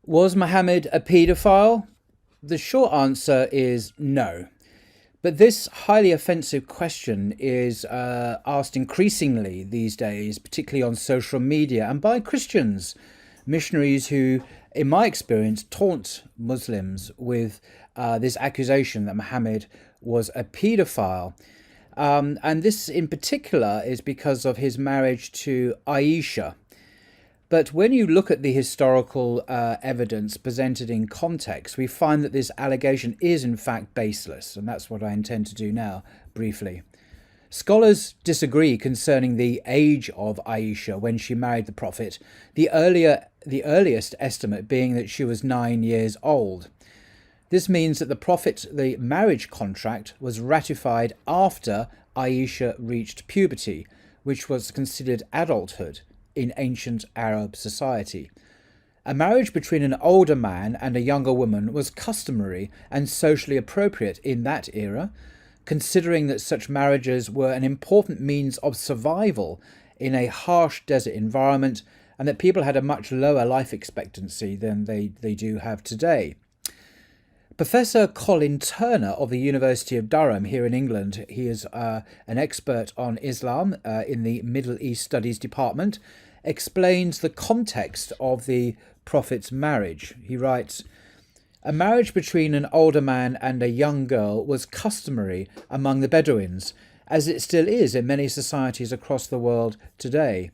Was Muhammad a paedophile? The short answer is no. But this highly offensive question is asked increasingly these days, particularly on social media and by Christians, missionaries who, in my experience, taunt Muslims with this accusation that Muhammad was a paedophile. And this, in particular, is because of his marriage to Aisha. But when you look at the historical evidence presented in context, we find that this allegation is in fact baseless, and that's what I intend to do now, briefly. Scholars disagree concerning the age of Aisha when she married the Prophet, the earliest estimate being that she was 9 years old. This means that the marriage contract was ratified after Aisha reached puberty, which was considered adulthood in ancient Arab society. A marriage between an older man and a younger woman was customary and socially appropriate in that era, considering that such marriages were an important means of survival in a harsh desert environment and that people had a much lower life expectancy than they do have today. Professor Colin Turner of the University of Durham here in England, he is an expert on Islam in the Middle East Studies Department, explains the context of the Prophet's marriage. He writes, "A marriage between an older man and a young girl was customary among the Bedouins, as it still is in many societies across the world today.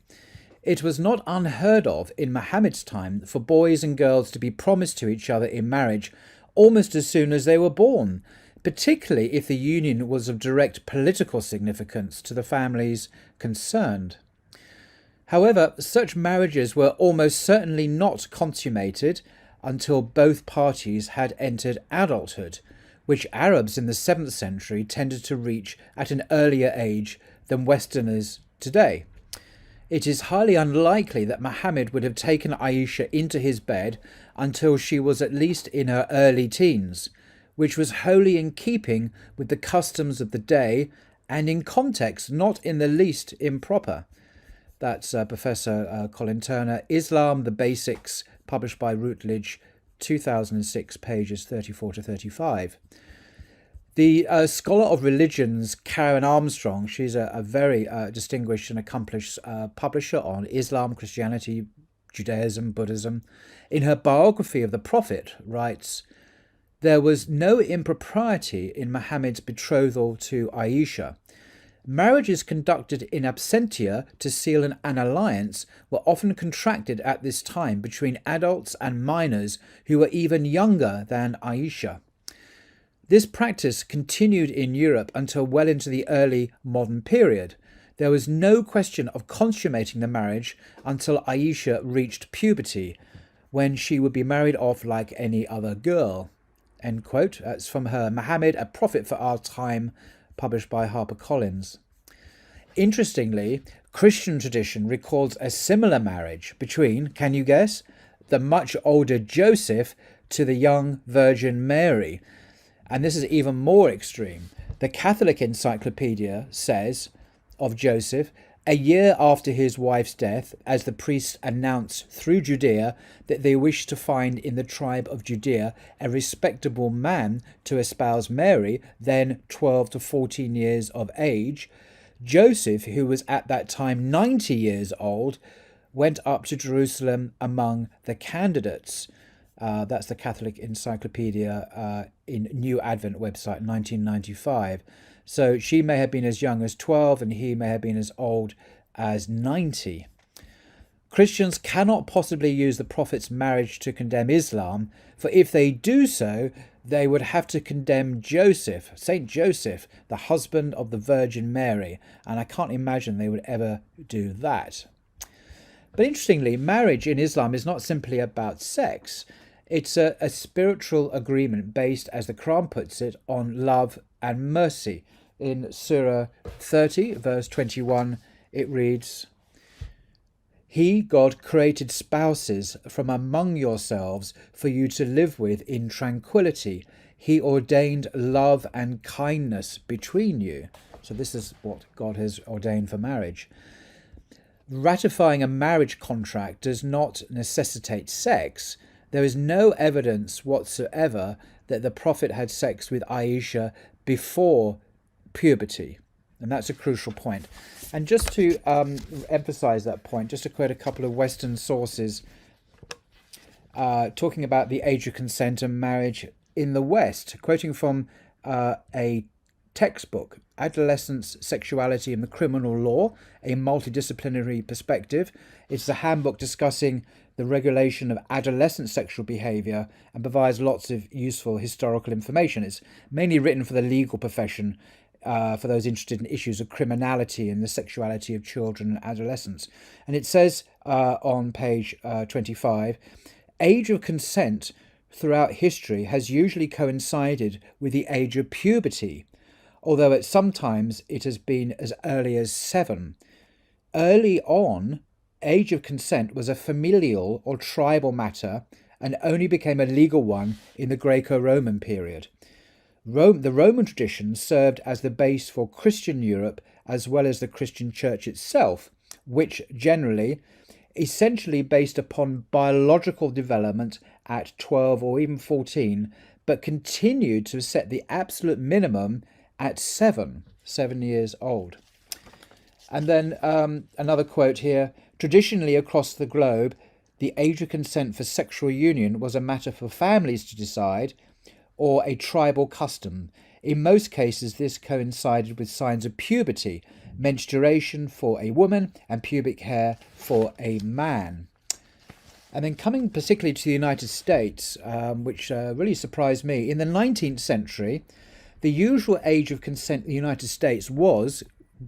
It was not unheard of in Muhammad's time for boys and girls to be promised to each other in marriage almost as soon as they were born, particularly if the union was of direct political significance to the families concerned. However, such marriages were almost certainly not consummated until both parties had entered adulthood, which Arabs in the 7th century tended to reach at an earlier age than Westerners today. It is highly unlikely that Muhammad would have taken Aisha into his bed until she was at least in her early teens, which was wholly in keeping with the customs of the day and in context not in the least improper." That's Professor Colin Turner, Islam, the Basics, published by Routledge, 2006, pages 34 to 35. The scholar of religions, Karen Armstrong, she's a very distinguished and accomplished publisher on Islam, Christianity, Judaism, Buddhism. In her biography of the Prophet, writes, "There was no impropriety in Muhammad's betrothal to Aisha. Marriages conducted in absentia to seal an alliance were often contracted at this time between adults and minors who were even younger than Aisha. This practice continued in Europe until well into the early modern period. There was no question of consummating the marriage until Aisha reached puberty, when she would be married off like any other girl." End quote. That's from her Muhammad, a Prophet for Our Time, published by HarperCollins. Interestingly, Christian tradition records a similar marriage between, can you guess, the much older Joseph to the young Virgin Mary. And this is even more extreme. The Catholic Encyclopedia says of Joseph, a year after his wife's death, as the priests announced through Judea that they wished to find in the tribe of Judea a respectable man to espouse Mary, then 12 to 14 years of age, Joseph, who was at that time 90 years old, went up to Jerusalem among the candidates. That's the Catholic Encyclopedia in New Advent website, 1995. So she may have been as young as 12 and he may have been as old as 90. Christians cannot possibly use the Prophet's marriage to condemn Islam, for if they do so, they would have to condemn Joseph, Saint Joseph, the husband of the Virgin Mary, and I can't imagine they would ever do that. But interestingly, marriage in Islam is not simply about sex. It's a spiritual agreement based, as the Quran puts it, on love and mercy. In Surah 30, verse 21, it reads, "He, God, created spouses from among yourselves for you to live with in tranquility. He ordained love and kindness between you." So this is what God has ordained for marriage. Ratifying a marriage contract does not necessitate sex, There is no evidence whatsoever that the Prophet had sex with Aisha before puberty. And that's a crucial point. And just to emphasize that point, just to quote a couple of Western sources talking about the age of consent and marriage in the West, quoting from a textbook, Adolescence, Sexuality and the Criminal Law, a Multidisciplinary Perspective. It's a handbook discussing the regulation of adolescent sexual behavior and provides lots of useful historical information. It's mainly written for the legal profession, for those interested in issues of criminality and the sexuality of children and adolescents. And it says on page 25, age of consent throughout history has usually coincided with the age of puberty, although at sometimes it has been as early as 7. Early on, age of consent was a familial or tribal matter and only became a legal one in the Greco-Roman period. The Roman tradition served as the base for Christian Europe as well as the Christian Church itself, which generally, essentially based upon biological development at 12 or even 14, but continued to set the absolute minimum at 7 years old. And then another quote here, traditionally across the globe, the age of consent for sexual union was a matter for families to decide or a tribal custom. In most cases, this coincided with signs of puberty, menstruation for a woman and pubic hair for a man. And then coming particularly to the United States, which really surprised me, in the 19th century, the usual age of consent in the United States was,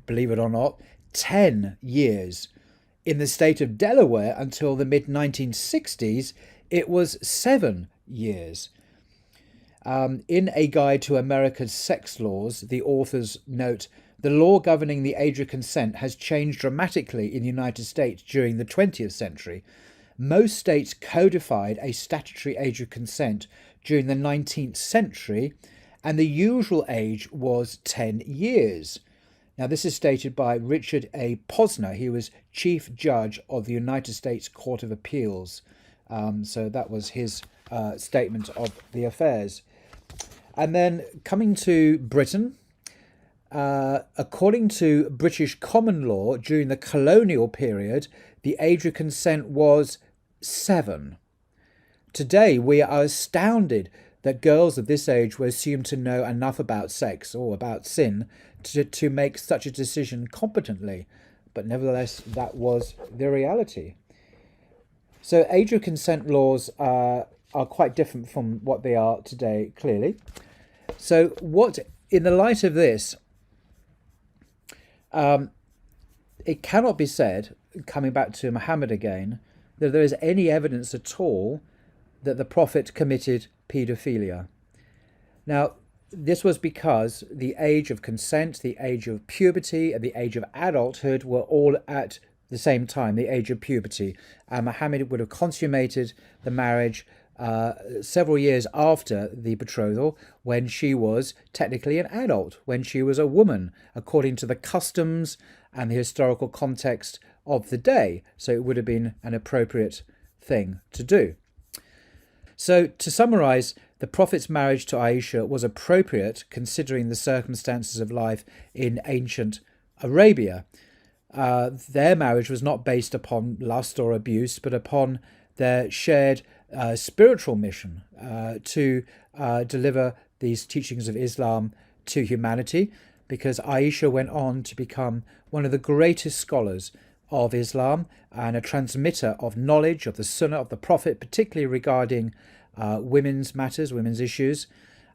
believe it or not, 10 years. In the state of Delaware, until the mid-1960s, it was 7 years. In A Guide to America's Sex Laws, the authors note, the law governing the age of consent has changed dramatically in the United States during the 20th century. Most states codified a statutory age of consent during the 19th century, and the usual age was 10 years. Now, this is stated by Richard A. Posner. He was Chief Judge of the United States Court of Appeals. So that was his statement of the affairs. And then coming to Britain, according to British common law, during the colonial period, the age of consent was 7. Today, we are astounded that girls of this age were assumed to know enough about sex or about sin to make such a decision competently. But nevertheless, that was the reality. So age of consent laws are quite different from what they are today, clearly. So what, in the light of this, it cannot be said, coming back to Muhammad again, that there is any evidence at all that the Prophet committed paedophilia. Now, this was because the age of consent, the age of puberty, and the age of adulthood were all at the same time, the age of puberty. And Muhammad would have consummated the marriage several years after the betrothal, when she was technically an adult, when she was a woman, according to the customs and the historical context of the day. So it would have been an appropriate thing to do. So to summarize, the Prophet's marriage to Aisha was appropriate considering the circumstances of life in ancient Arabia. Their marriage was not based upon lust or abuse, but upon their shared spiritual mission to deliver these teachings of Islam to humanity, because Aisha went on to become one of the greatest scholars of Islam and a transmitter of knowledge of the Sunnah of the Prophet, particularly regarding women's matters, women's issues,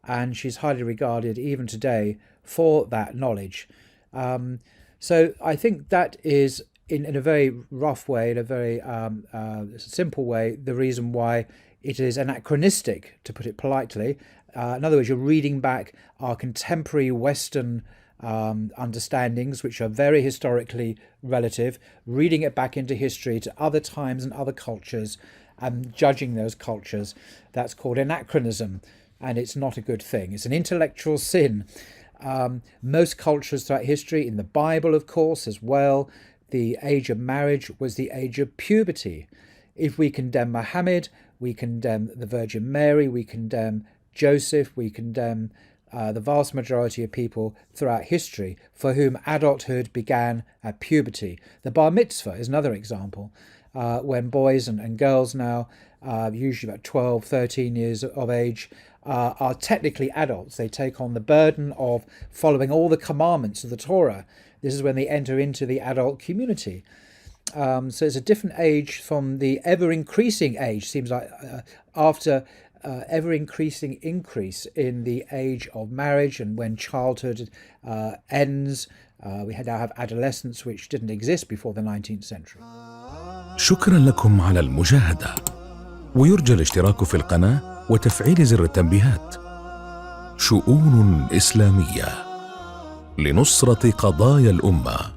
and she's highly regarded even today for that knowledge. So I think that is, in a very rough way, in a very simple way, the reason why it is anachronistic, to put it politely. In other words, you're reading back our contemporary Western understandings, which are very historically relative, reading it back into history to other times and other cultures, and judging those cultures. That's called anachronism, and it's not a good thing. It's an intellectual sin. Most cultures throughout history, in the Bible, of course, as well, the age of marriage was the age of puberty. If we condemn Muhammad, we condemn the Virgin Mary, we condemn Joseph, we condemn the vast majority of people throughout history for whom adulthood began at puberty. The bar mitzvah is another example, when boys and girls now, usually about 12, 13 years of age, are technically adults. They take on the burden of following all the commandments of the Torah. This is when they enter into the adult community. So it's a different age from the ever-increasing age, seems like, after ever-increasing increase in the age of marriage, and when childhood ends, we now have adolescence, which didn't exist before the 19th century. شكرا لكم على المشاهدة، ويرجى الاشتراك في القناة وتفعيل زر التنبيهات. شؤون إسلامية لنصرة قضايا الأمة.